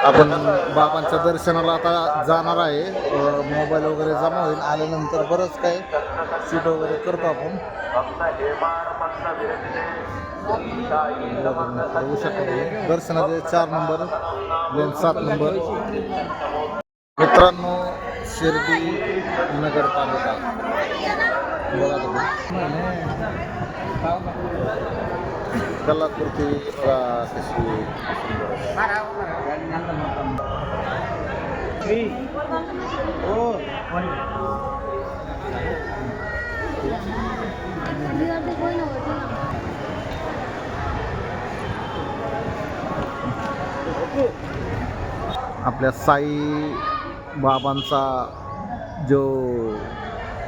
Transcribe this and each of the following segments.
आपण बाबांच्या दर्शनाला आता जाणार आहे. मोबाईल वगैरे जमा होईल, आल्यानंतर बरंच काय शूट वगैरे करतो आपण. बघू शकता तुम्ही दर्शनाचे 4 नंबर लेन 7 नंबर. मित्रांनो, शिर्डी नगरपालिका बघा तुम्ही कलाकृती बघा कशी आपल्या साई बाबांचा जो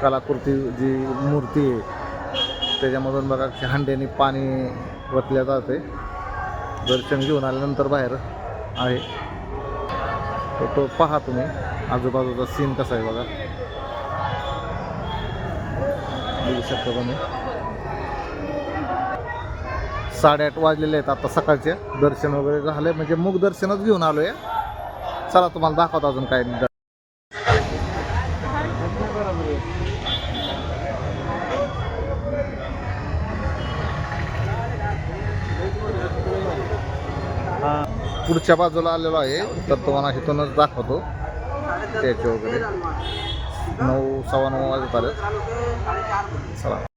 कलाकृती जी मूर्ती आहे त्याच्यामधून बघा हंड्याने पाणी वतल्या जाते. दर्शन घेऊन आल्यानंतर बाहेर आहे तो पहा तुम्ही आजूबाजूचा सीन कसा आहे बघा, बघू शकता तुम्ही. 8:30 वाजलेले आहेत आता सकाळचे. दर्शन वगैरे झाले म्हणजे मुख दर्शनच घेऊन आलोय. चला तुम्हाला दाखवतो अजून काय. पुढच्या बाजूला आलेलो आहे तर तुम्हाला इथूनच दाखवतो. त्याचे वगैरे 9 सव्वा 9 वाजत आले. चला.